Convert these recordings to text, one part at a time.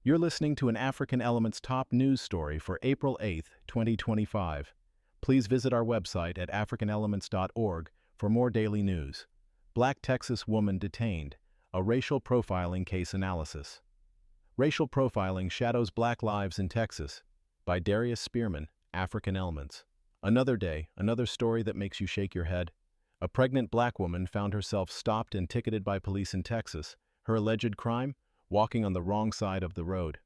You're listening to an African Elements top news story for April 8, 2025. Please visit our website at africanelements.org for more daily news. Black Texas woman detained, a racial profiling case analysis. Racial Profiling Shadows Black Lives in Texas, by Darius Spearman, African Elements. Another day, another story that makes you shake your head. A pregnant black woman found herself stopped and ticketed by police in Texas. Her alleged crime? Walking on the wrong side of the road.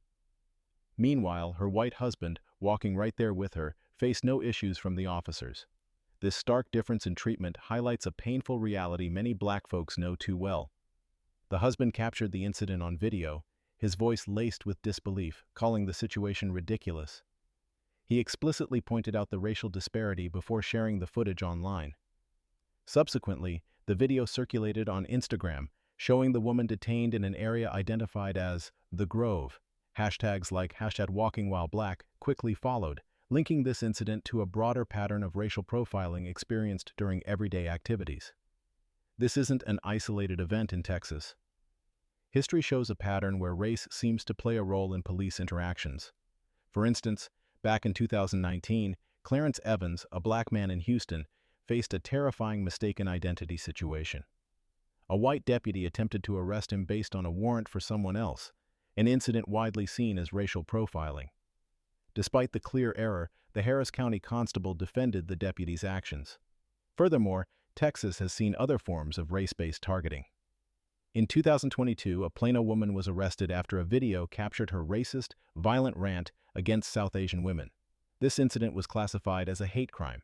Meanwhile, her white husband, walking right there with her, faced no issues from the officers. This stark difference in treatment highlights a painful reality many black folks know too well. The husband captured the incident on video, his voice laced with disbelief, calling the situation ridiculous. He explicitly pointed out the racial disparity before sharing the footage online. Subsequently, the video circulated on Instagram, showing the woman detained in an area identified as The Grove. Hashtags like #WalkingWhileBlack quickly followed, linking this incident to a broader pattern of racial profiling experienced during everyday activities. This isn't an isolated event in Texas. History shows a pattern where race seems to play a role in police interactions. For instance, back in 2019, Clarence Evans, a black man in Houston, faced a terrifying mistaken identity situation. A white deputy attempted to arrest him based on a warrant for someone else, an incident widely seen as racial profiling. Despite the clear error, the Harris County constable defended the deputy's actions. Furthermore, Texas has seen other forms of race-based targeting. In 2022, a Plano woman was arrested after a video captured her racist, violent rant against South Asian women. This incident was classified as a hate crime.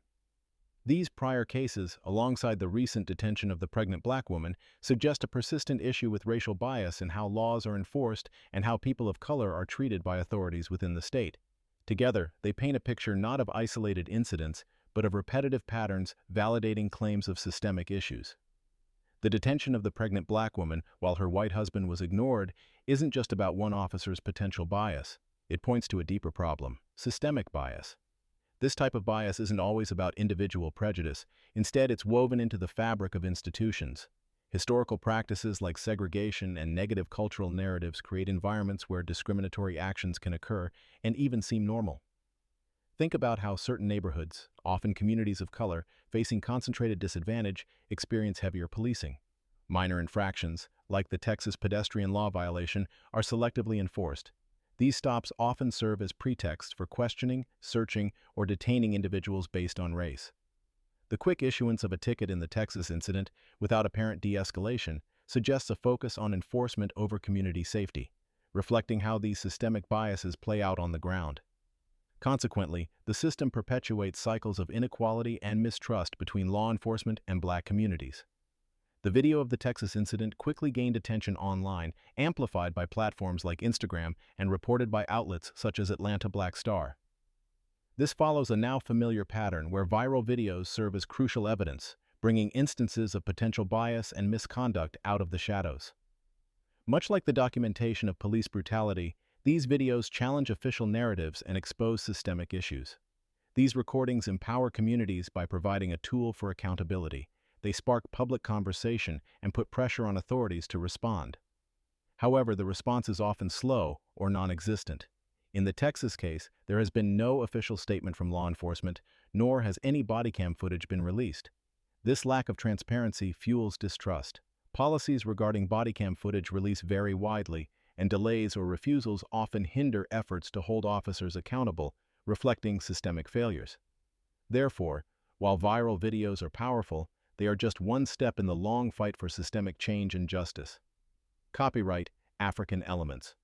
These prior cases, alongside the recent detention of the pregnant black woman, suggest a persistent issue with racial bias in how laws are enforced and how people of color are treated by authorities within the state. Together, they paint a picture not of isolated incidents, but of repetitive patterns validating claims of systemic issues. The detention of the pregnant black woman, while her white husband was ignored, isn't just about one officer's potential bias. It points to a deeper problem: systemic bias. This type of bias isn't always about individual prejudice. Instead, it's woven into the fabric of institutions. Historical practices like segregation and negative cultural narratives create environments where discriminatory actions can occur and even seem normal. Think about how certain neighborhoods, often communities of color, facing concentrated disadvantage, experience heavier policing. Minor infractions, like the Texas pedestrian law violation, are selectively enforced. These stops often serve as pretext for questioning, searching, or detaining individuals based on race. The quick issuance of a ticket in the Texas incident, without apparent de-escalation, suggests a focus on enforcement over community safety, reflecting how these systemic biases play out on the ground. Consequently, the system perpetuates cycles of inequality and mistrust between law enforcement and black communities. The video of the Texas incident quickly gained attention online, amplified by platforms like Instagram and reported by outlets such as Atlanta Black Star. This follows a now familiar pattern where viral videos serve as crucial evidence, bringing instances of potential bias and misconduct out of the shadows. Much like the documentation of police brutality, these videos challenge official narratives and expose systemic issues. These recordings empower communities by providing a tool for accountability. They spark public conversation and put pressure on authorities to respond. However, the response is often slow or non-existent. In the Texas case, there has been no official statement from law enforcement, nor has any body cam footage been released. This lack of transparency fuels distrust. Policies regarding body cam footage release vary widely, and delays or refusals often hinder efforts to hold officers accountable, reflecting systemic failures. Therefore, while viral videos are powerful, they are just one step in the long fight for systemic change and justice. Copyright African Elements.